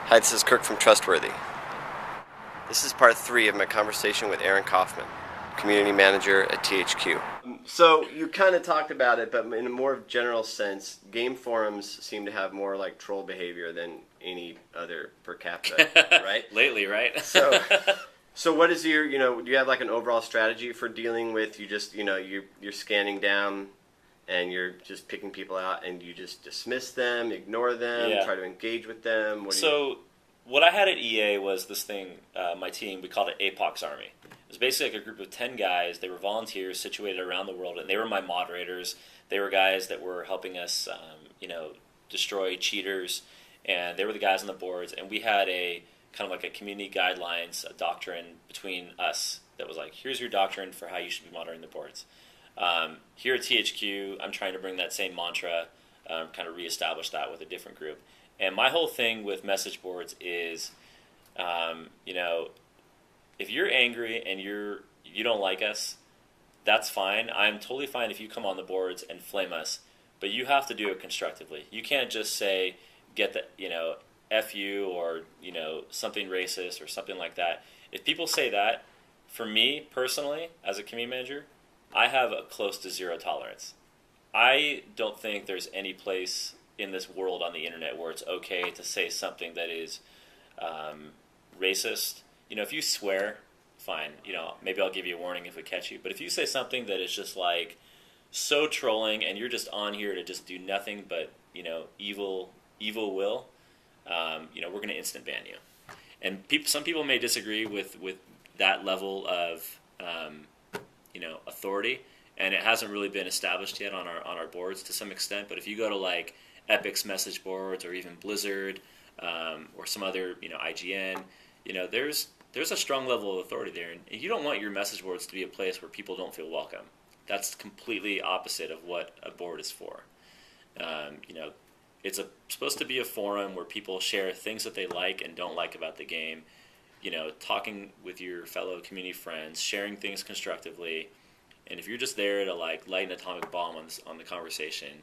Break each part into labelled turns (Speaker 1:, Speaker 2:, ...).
Speaker 1: Hi, this is Kirk from Trustworthy. This is part 3 of my conversation with Aaron Kaufman, community manager at THQ. So you kind of talked about it, but in a more general sense, game forums seem to have more like troll behavior than any other per capita, right?
Speaker 2: Lately, right?
Speaker 1: So what is your, do you have like an overall strategy for dealing with, you're scanning down and you're just picking people out and you just dismiss them, ignore them,
Speaker 2: Yeah.
Speaker 1: try to engage with them?
Speaker 2: What I had at EA was this thing, my team, we called it APOX Army. It was basically like a group of 10 guys. They were volunteers situated around the world, and they were my moderators. They were guys that were helping us, destroy cheaters, and they were the guys on the boards. And we had a kind of like a community guidelines, a doctrine between us that was like, here's your doctrine for how you should be monitoring the boards. Here at THQ, I'm trying to bring that same mantra, kind of reestablish that with a different group. And my whole thing with message boards is, if you're angry and you don't like us, that's fine. I'm totally fine if you come on the boards and flame us, but you have to do it constructively. You can't just say, get the, F you or, something racist or something like that. If people say that, for me personally, as a community manager, I have a close to zero tolerance. I don't think there's any place in this world on the internet where it's okay to say something that is racist. If you swear, fine. Maybe I'll give you a warning if we catch you. But if you say something that is just like so trolling and you're just on here to just do nothing but evil will, we're going to instant ban you. And some people may disagree with that level of authority, and it hasn't really been established yet on our boards to some extent. But if you go to like Epic's message boards or even Blizzard or some other IGN, there's a strong level of authority there, and you don't want your message boards to be a place where people don't feel welcome. That's completely opposite of what a board is for. It's supposed to be a forum where people share things that they like and don't like about the game. Talking with your fellow community friends, sharing things constructively. And if you're just there to like light an atomic bomb on the conversation,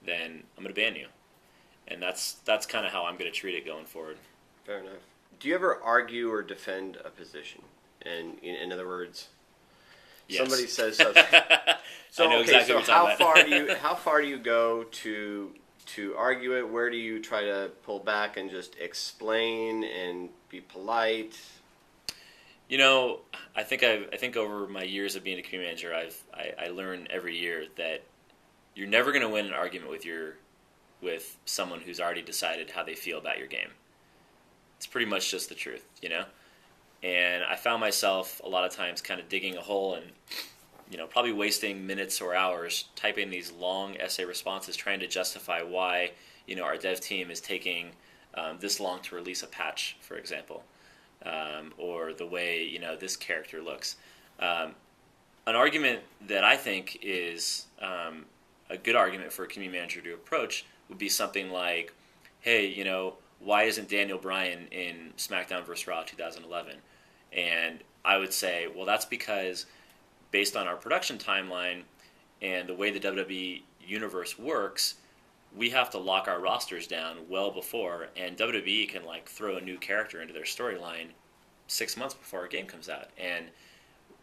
Speaker 2: then I'm going to ban you. And that's kind of how I'm going to treat it going forward.
Speaker 1: Fair enough. Do you ever argue or defend a position? And in other words,
Speaker 2: yes.
Speaker 1: Somebody says something.
Speaker 2: I know exactly what you're
Speaker 1: how
Speaker 2: talking about.
Speaker 1: how far do you go to argue it? Where do you try to pull back and just explain and be polite?
Speaker 2: I think over my years of being a community manager, I learn every year that you're never going to win an argument with someone who's already decided how they feel about your game. It's pretty much just the truth, And I found myself a lot of times kind of digging a hole and, probably wasting minutes or hours typing these long essay responses trying to justify why, our dev team is taking this long to release a patch, for example, or the way, this character looks. An argument that I think is a good argument for a community manager to approach would be something like, hey, why isn't Daniel Bryan in SmackDown vs. Raw 2011? And I would say, well, that's because based on our production timeline and the way the WWE universe works, we have to lock our rosters down well before, and WWE can like throw a new character into their storyline 6 months before our game comes out. And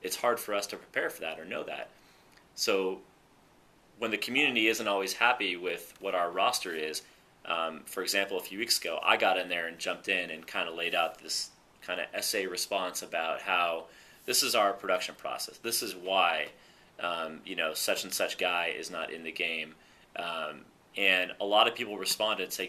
Speaker 2: it's hard for us to prepare for that or know that. So when the community isn't always happy with what our roster is, for example, a few weeks ago, I got in there and jumped in and kind of laid out this kind of essay response about how this is our production process. This is why, such and such guy is not in the game. And a lot of people responded and say,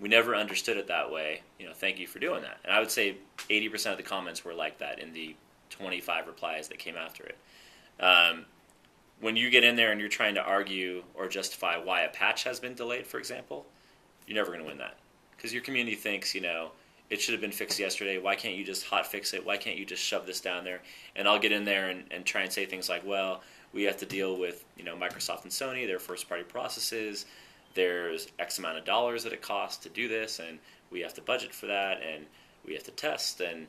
Speaker 2: we never understood it that way. Thank you for doing that. And I would say 80% of the comments were like that in the 25 replies that came after it. When you get in there and you're trying to argue or justify why a patch has been delayed, for example, you're never going to win that. Because your community thinks, it should have been fixed yesterday. Why can't you just hot fix it? Why can't you just shove this down there? And I'll get in there and try and say things like, well, we have to deal with, Microsoft and Sony, their first-party processes. There's X amount of dollars that it costs to do this, and we have to budget for that, and we have to test, and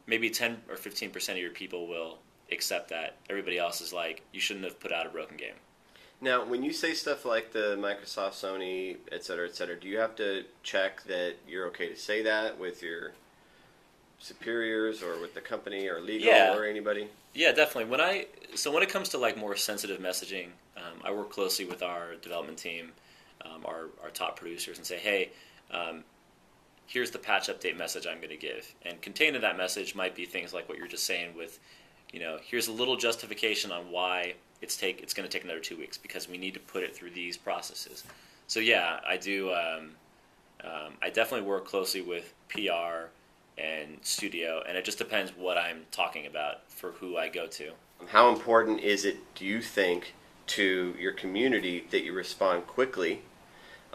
Speaker 2: maybe 10 or 15% of your people will accept that. Everybody else is like, you shouldn't have put out a broken game.
Speaker 1: Now, when you say stuff like the Microsoft, Sony, et cetera, do you have to check that you're okay to say that with your superiors or with the company or legal
Speaker 2: Yeah,
Speaker 1: or anybody?
Speaker 2: yeah, definitely. When it comes to like more sensitive messaging, I work closely with our development team, our top producers, and say, hey, um, here's the patch update message I'm going to give. And contained in that message might be things like what you're just saying with, here's a little justification on why it's going to take another 2 weeks because we need to put it through these processes. So yeah, I do. I definitely work closely with PR and studio, and it just depends what I'm talking about for who I go to.
Speaker 1: How important is it, do you think, to your community that you respond quickly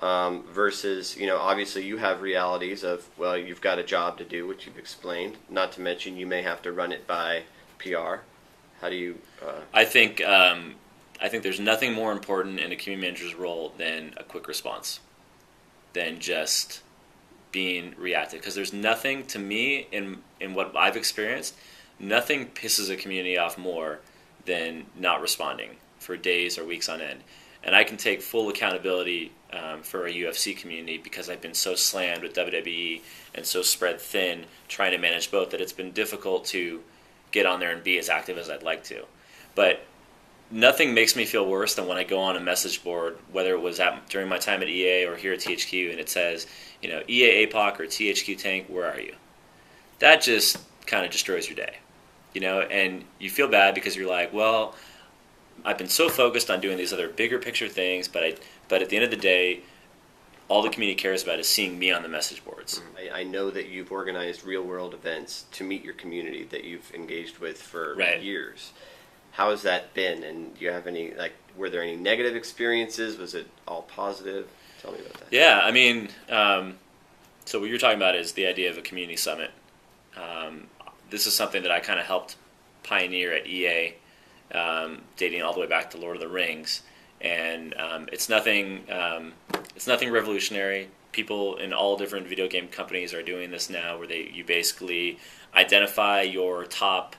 Speaker 1: versus, obviously you have realities of, well, you've got a job to do, which you've explained, not to mention you may have to run it by PR. How do you...
Speaker 2: I think there's nothing more important in a community manager's role than a quick response, than just being reactive. Because there's nothing, to me, in what I've experienced, nothing pisses a community off more than not responding for days or weeks on end. And I can take full accountability for a UFC community because I've been so slammed with WWE and so spread thin trying to manage both that it's been difficult to get on there and be as active as I'd like to. But nothing makes me feel worse than when I go on a message board, whether it was during my time at EA or here at THQ, and it says, EA APOC or THQ Tank, where are you? That just kind of destroys your day, and you feel bad because you're like, well, I've been so focused on doing these other bigger picture things, but at the end of the day, all the community cares about is seeing me on the message boards.
Speaker 1: I know that you've organized real-world events to meet your community that you've engaged with for years. How has that been? And do you have any, were there any negative experiences? Was it all positive? Tell me about that.
Speaker 2: Yeah, I mean, so what you're talking about is the idea of a community summit. This is something that I kind of helped pioneer at EA, dating all the way back to Lord of the Rings. And it's nothing revolutionary. People in all different video game companies are doing this now, where you basically identify your top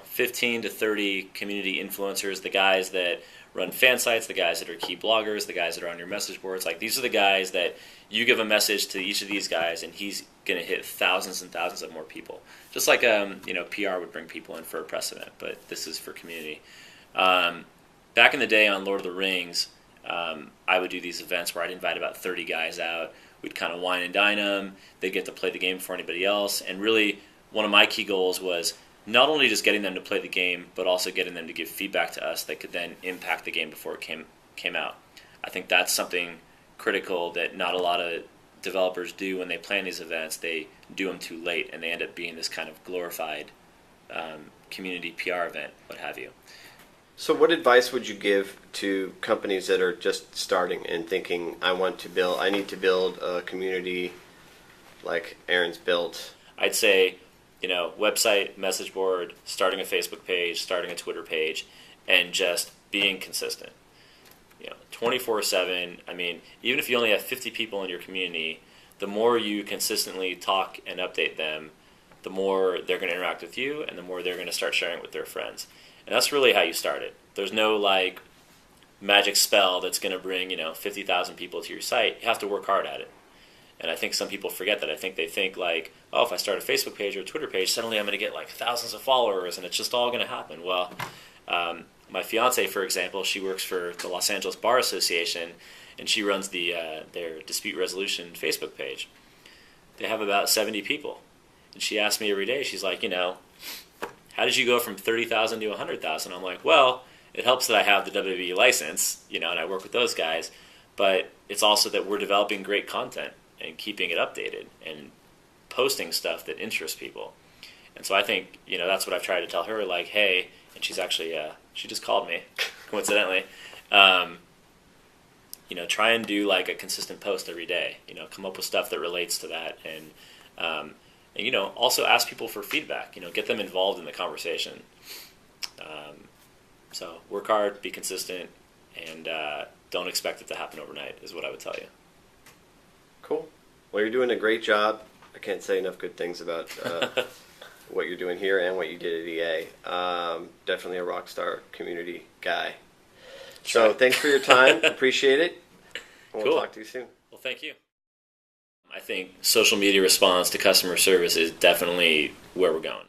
Speaker 2: 15 to 30 community influencers, the guys that run fan sites, the guys that are key bloggers, the guys that are on your message boards. Like, these are the guys that you give a message to each of these guys, and he's going to hit thousands and thousands of more people. Just like PR would bring people in for a press event, but this is for community. Back in the day on Lord of the Rings, I would do these events where I'd invite about 30 guys out. We'd kind of wine and dine them. They'd get to play the game before anybody else. And really, one of my key goals was not only just getting them to play the game, but also getting them to give feedback to us that could then impact the game before it came out. I think that's something critical that not a lot of developers do when they plan these events. They do them too late, and they end up being this kind of glorified community PR event, what have you.
Speaker 1: So what advice would you give to companies that are just starting and thinking, I need to build a community like Aaron's built?
Speaker 2: I'd say, website, message board, starting a Facebook page, starting a Twitter page, and just being consistent. 24/7. I mean, even if you only have 50 people in your community, the more you consistently talk and update them, the more they're going to interact with you, and the more they're going to start sharing it with their friends. And that's really how you start it. There's no magic spell that's going to bring 50,000 people to your site. You have to work hard at it. And I think some people forget that. I think they think if I start a Facebook page or a Twitter page, suddenly I'm going to get thousands of followers, and it's just all going to happen. Well, my fiance, for example, she works for the Los Angeles Bar Association, and she runs their dispute resolution Facebook page. They have about 70 people. And she asks me every day, she's like, how did you go from 30,000 to 100,000? I'm like, well, it helps that I have the WWE license, and I work with those guys, but it's also that we're developing great content and keeping it updated and posting stuff that interests people. And so I think, that's what I've tried to tell her, hey, and she's actually, she just called me, coincidentally, try and do a consistent post every day, come up with stuff that relates to that, and also ask people for feedback, get them involved in the conversation. So work hard, be consistent, and don't expect it to happen overnight is what I would tell you.
Speaker 1: Cool. Well, you're doing a great job. I can't say enough good things about what you're doing here and what you did at EA. Definitely a rock star community guy. So thanks for your time. Appreciate it. We'll
Speaker 2: Cool.
Speaker 1: talk to you soon.
Speaker 2: Well, thank you. I think social media response to customer service is definitely where we're going.